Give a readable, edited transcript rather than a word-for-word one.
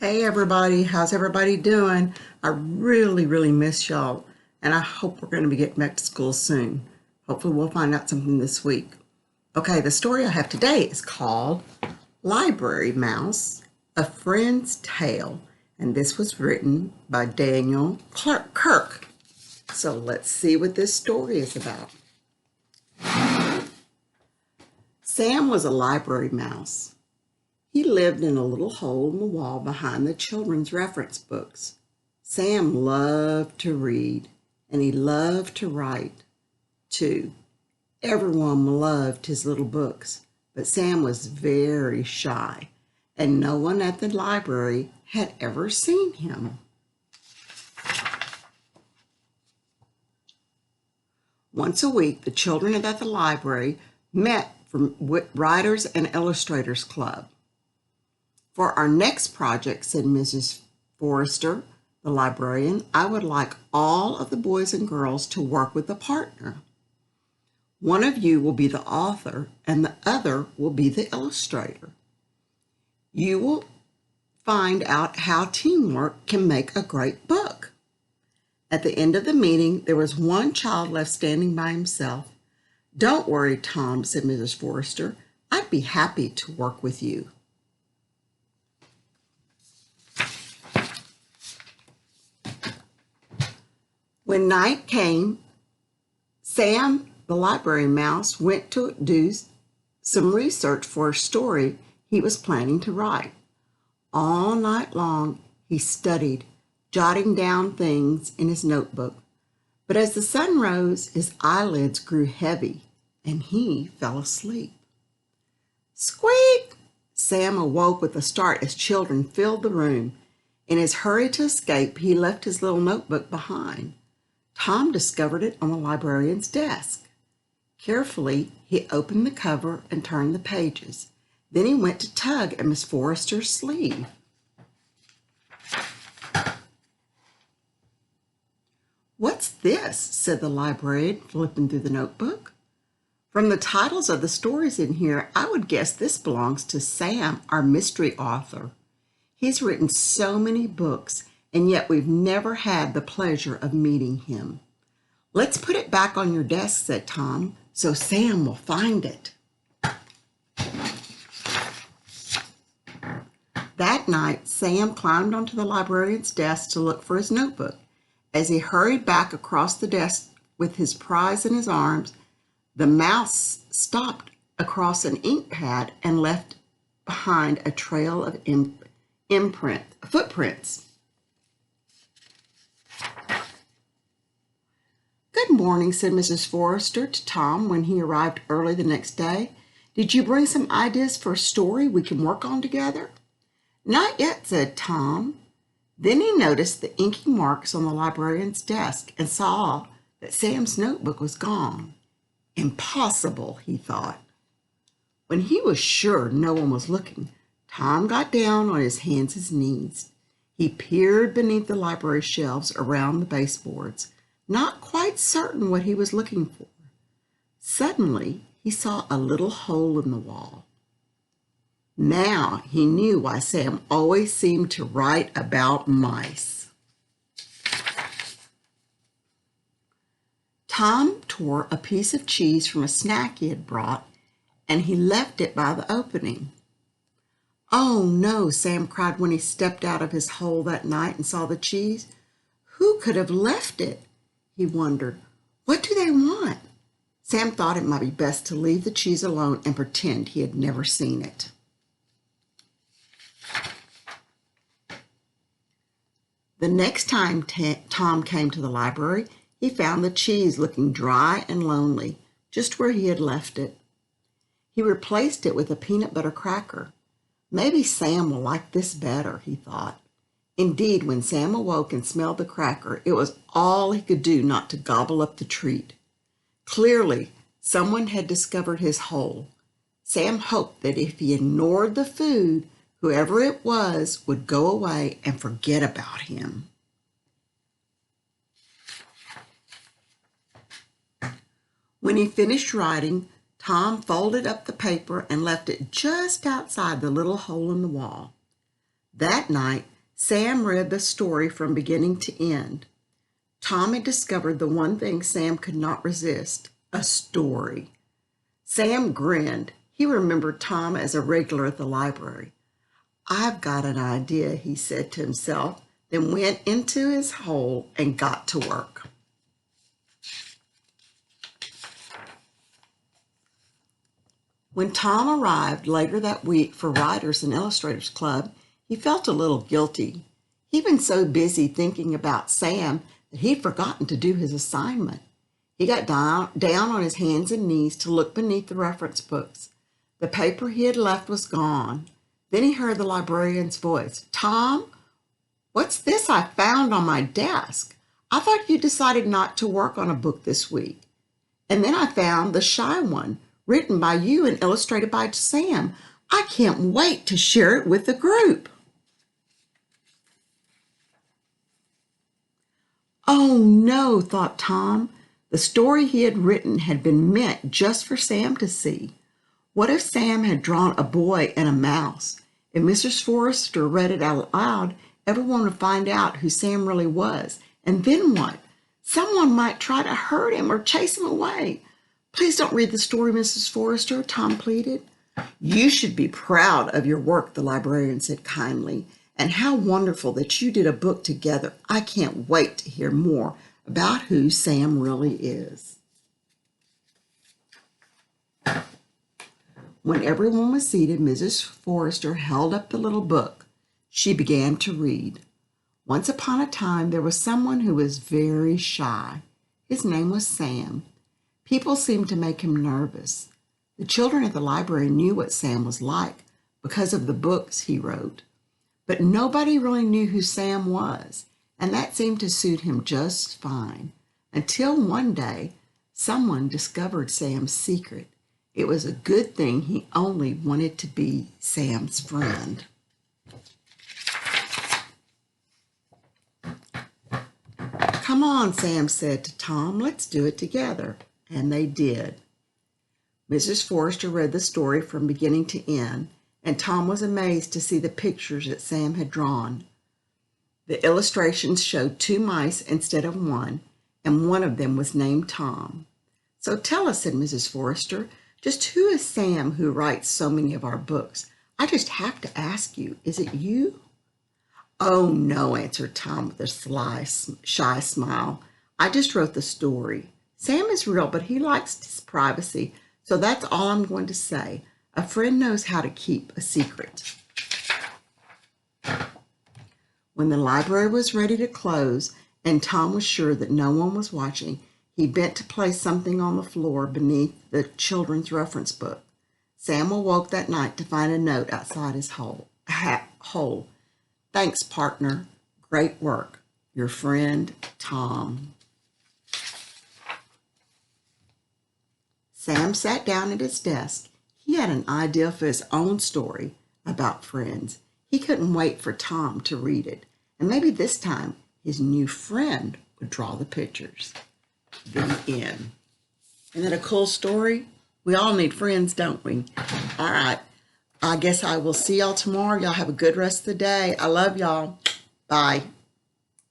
Hey everybody, how's everybody doing? I really miss y'all, and I hope we're going to be getting back to school soon. Hopefully we'll find out something this week. Okay, the story I have today is called Library Mouse, A Friend's Tale, and this was written by Daniel Kirk. So let's see what this story is about. Sam was a library mouse. He lived in a little hole in the wall behind the children's reference books. Sam loved to read, and he loved to write, too. Everyone loved his little books, but Sam was very shy, and no one at the library had ever seen him. Once a week, the children at the library met for Writers and Illustrators Club. For our next project, said Mrs. Forrester, the librarian, I would like all of the boys and girls to work with a partner. One of you will be the author and the other will be the illustrator. You will find out how teamwork can make a great book. At the end of the meeting, there was one child left standing by himself. Don't worry, Tom, said Mrs. Forrester. I'd be happy to work with you. When night came, Sam, the library mouse, went to do some research for a story he was planning to write. All night long, he studied, jotting down things in his notebook. But as the sun rose, his eyelids grew heavy, and he fell asleep. Squeak! Sam awoke with a start as children filled the room. In his hurry to escape, he left his little notebook behind. Tom discovered it on the librarian's desk. Carefully, he opened the cover and turned the pages. Then he went to tug at Miss Forrester's sleeve. What's this? Said the librarian, flipping through the notebook. From the titles of the stories in here, I would guess this belongs to Sam, our mystery author. He's written so many books, and yet we've never had the pleasure of meeting him. Let's put it back on your desk, said Tom, so Sam will find it. That night, Sam climbed onto the librarian's desk to look for his notebook. As he hurried back across the desk with his prize in his arms, the mouse stopped across an ink pad and left behind a trail of footprints. Good morning, said Mrs. Forrester to Tom when he arrived early the next day. Did you bring some ideas for a story we can work on together? Not yet, said Tom. Then he noticed the inky marks on the librarian's desk and saw that Sam's notebook was gone. Impossible, he thought. When he was sure no one was looking, Tom got down on his hands and knees. He peered beneath the library shelves around the baseboards, not quite certain what he was looking for. Suddenly, he saw a little hole in the wall. Now he knew why Sam always seemed to write about mice. Tom tore a piece of cheese from a snack he had brought, and he left it by the opening. Oh no, Sam cried when he stepped out of his hole that night and saw the cheese. Who could have left it? He wondered. What do they want? Sam thought it might be best to leave the cheese alone and pretend he had never seen it. The next time Tom came to the library, he found the cheese looking dry and lonely, just where he had left it. He replaced it with a peanut butter cracker. Maybe Sam will like this better, he thought. Indeed, when Sam awoke and smelled the cracker, it was all he could do not to gobble up the treat. Clearly, someone had discovered his hole. Sam hoped that if he ignored the food, whoever it was would go away and forget about him. When he finished writing, Tom folded up the paper and left it just outside the little hole in the wall. That night, Sam read the story from beginning to end. Tom had discovered the one thing Sam could not resist, a story. Sam grinned. He remembered Tom as a regular at the library. "I've got an idea," he said to himself, then went into his hole and got to work. When Tom arrived later that week for Writers and Illustrators Club, he felt a little guilty. He'd been so busy thinking about Sam that he'd forgotten to do his assignment. He got down on his hands and knees to look beneath the reference books. The paper he had left was gone. Then he heard the librarian's voice. "Tom, what's this I found on my desk? I thought you decided not to work on a book this week. And then I found The Shy One, written by you and illustrated by Sam. I can't wait to share it with the group." Oh no, thought Tom. The story he had written had been meant just for Sam to see. What if Sam had drawn a boy and a mouse? If Mrs. Forrester read it out loud, everyone would find out who Sam really was. And then what? Someone might try to hurt him or chase him away. "Please don't read the story, Mrs. Forrester," Tom pleaded. "You should be proud of your work," the librarian said kindly. "And how wonderful that you did a book together. I can't wait to hear more about who Sam really is." When everyone was seated, Mrs. Forrester held up the little book. She began to read. Once upon a time, there was someone who was very shy. His name was Sam. People seemed to make him nervous. The children at the library knew what Sam was like because of the books he wrote. But nobody really knew who Sam was, and that seemed to suit him just fine. Until one day, someone discovered Sam's secret. It was a good thing he only wanted to be Sam's friend. "Come on," Sam said to Tom, "let's do it together." And they did. Mrs. Forrester read the story from beginning to end, and Tom was amazed to see the pictures that Sam had drawn. The illustrations showed 2 mice instead of 1, and one of them was named Tom. "So tell us," said Mrs. Forrester, "just who is Sam who writes so many of our books? I just have to ask you, is it you?" "Oh, no," answered Tom with a shy smile. "I just wrote the story. Sam is real, but he likes his privacy, so that's all I'm going to say. A friend knows how to keep a secret." When the library was ready to close and Tom was sure that no one was watching, he bent to place something on the floor beneath the children's reference book. Sam awoke that night to find a note outside his hole. "Thanks, partner. Great work. Your friend, Tom." Sam sat down at his desk. He had an idea for his own story about friends. He couldn't wait for Tom to read it. And maybe this time his new friend would draw the pictures. The end. Isn't that a cool story? We all need friends, don't we? All right. I guess I will see y'all tomorrow. Y'all have a good rest of the day. I love y'all. Bye.